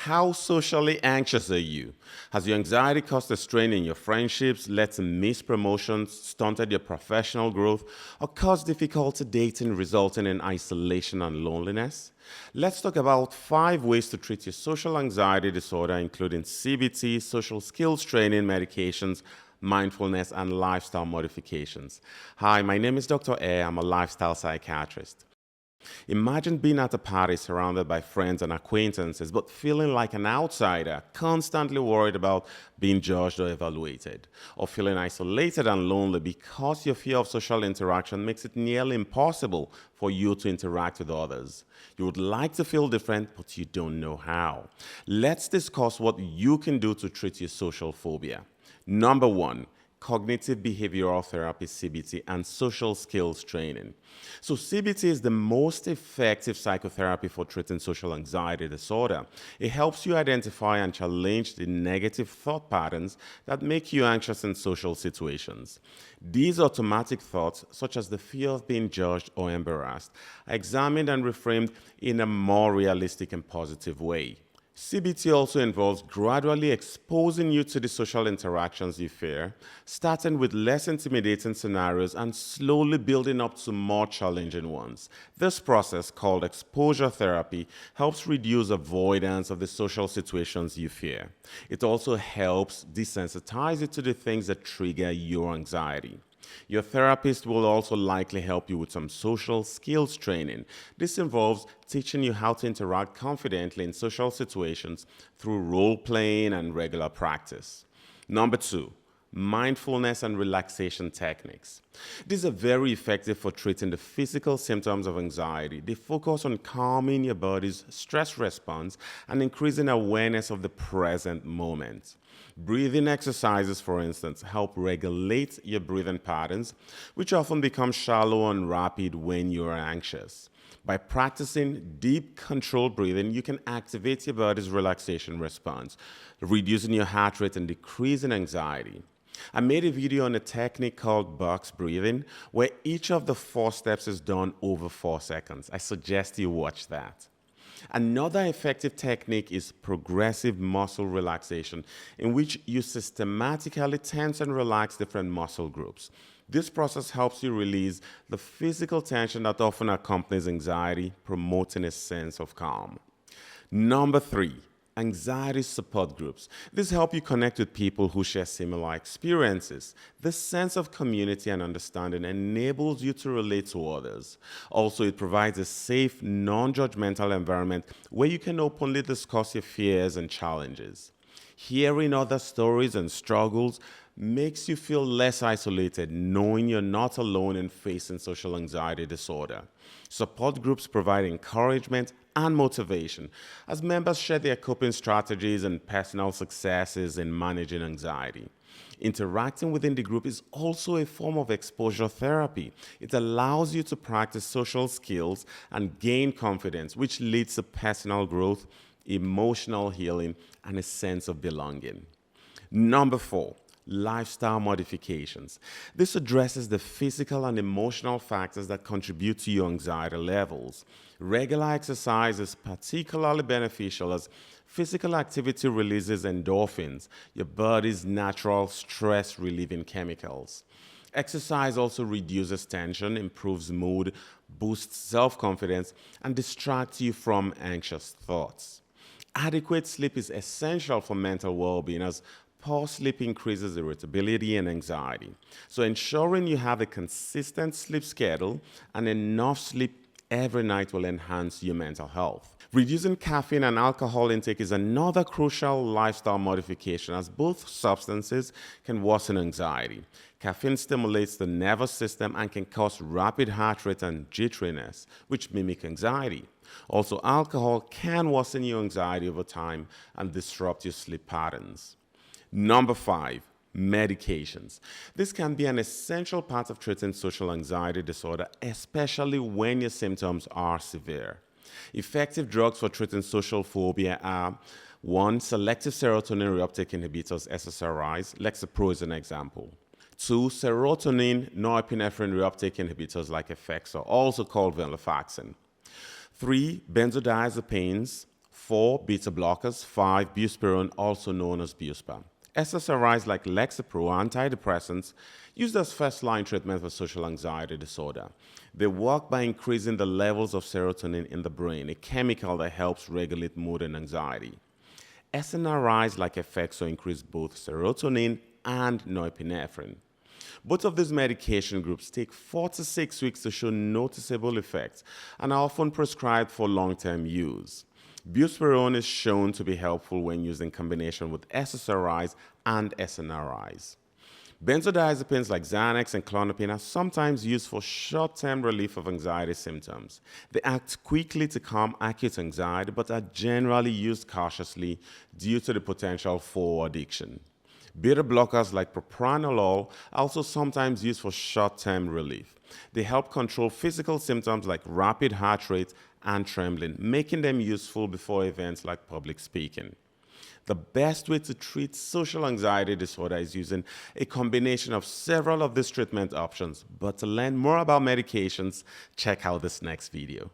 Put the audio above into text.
How socially anxious are you? Has your anxiety caused a strain in your friendships, led to missed promotions, stunted your professional growth, or caused difficulty dating, resulting in isolation and loneliness? Let's talk about 5 ways to treat your social anxiety disorder, including CBT, social skills training, medications, mindfulness, and lifestyle modifications. Hi, my name is Dr. A. I'm a lifestyle psychiatrist. Imagine being at a party surrounded by friends and acquaintances, but feeling like an outsider, constantly worried about being judged or evaluated, or feeling isolated and lonely because your fear of social interaction makes it nearly impossible for you to interact with others. You would like to feel different, but you don't know how. Let's discuss what you can do to treat your social phobia. Number 1, cognitive behavioral therapy, CBT, and social skills training. So, CBT is the most effective psychotherapy for treating social anxiety disorder. It helps you identify and challenge the negative thought patterns that make you anxious in social situations. These automatic thoughts, such as the fear of being judged or embarrassed, are examined and reframed in a more realistic and positive way. CBT also involves gradually exposing you to the social interactions you fear, starting with less intimidating scenarios and slowly building up to more challenging ones. This process, called exposure therapy, helps reduce avoidance of the social situations you fear. It also helps desensitize you to the things that trigger your anxiety. Your therapist will also likely help you with some social skills training. This involves teaching you how to interact confidently in social situations through role playing and regular practice. Number 2, mindfulness and relaxation techniques. These are very effective for treating the physical symptoms of anxiety. They focus on calming your body's stress response and increasing awareness of the present moment. Breathing exercises, for instance, help regulate your breathing patterns, which often become shallow and rapid when you are anxious. By practicing deep, controlled breathing, you can activate your body's relaxation response, reducing your heart rate and decreasing anxiety. I made a video on a technique called box breathing, where each of the 4 steps is done over 4 seconds. I suggest you watch that. Another effective technique is progressive muscle relaxation, in which you systematically tense and relax different muscle groups. This process helps you release the physical tension that often accompanies anxiety, promoting a sense of calm. Number 3, anxiety support groups. These help you connect with people who share similar experiences. This sense of community and understanding enables you to relate to others. Also, it provides a safe, non-judgmental environment where you can openly discuss your fears and challenges. Hearing other stories and struggles makes you feel less isolated, knowing you're not alone in facing social anxiety disorder. Support groups provide encouragement and motivation as members share their coping strategies and personal successes in managing anxiety. Interacting within the group is also a form of exposure therapy. It allows you to practice social skills and gain confidence, which leads to personal growth, emotional healing, and a sense of belonging. Number 4, lifestyle modifications. This addresses the physical and emotional factors that contribute to your anxiety levels. Regular exercise is particularly beneficial as physical activity releases endorphins, your body's natural stress-relieving chemicals. Exercise also reduces tension, improves mood, boosts self-confidence, and distracts you from anxious thoughts. Adequate sleep is essential for mental well-being as poor sleep increases irritability and anxiety. So ensuring you have a consistent sleep schedule and enough sleep every night will enhance your mental health. Reducing caffeine and alcohol intake is another crucial lifestyle modification as both substances can worsen anxiety. Caffeine stimulates the nervous system and can cause rapid heart rate and jitteriness, which mimic anxiety. Also, alcohol can worsen your anxiety over time and disrupt your sleep patterns. Number 5, medications. This can be an essential part of treating social anxiety disorder, especially when your symptoms are severe. Effective drugs for treating social phobia are 1, selective serotonin reuptake inhibitors, SSRIs. Lexapro is an example. 2, serotonin norepinephrine reuptake inhibitors like Effexor, also called venlafaxine. 3, benzodiazepines 4. Beta blockers. 5. Buspirone, also known as Buspar. SSRIs like Lexapro, antidepressants, used as first-line treatment for social anxiety disorder. They work by increasing the levels of serotonin in the brain, a chemical that helps regulate mood and anxiety. SNRIs like Effexor increase both serotonin and norepinephrine. Both of these medication groups take 4 to 6 weeks to show noticeable effects and are often prescribed for long-term use. Buspirone is shown to be helpful when used in combination with SSRIs and SNRIs. Benzodiazepines like Xanax and Klonopin are sometimes used for short-term relief of anxiety symptoms. They act quickly to calm acute anxiety but are generally used cautiously due to the potential for addiction. Beta blockers like propranolol are also sometimes used for short-term relief. They help control physical symptoms like rapid heart rate and trembling, making them useful before events like public speaking. The best way to treat social anxiety disorder is using a combination of several of these treatment options. But to learn more about medications, check out this next video.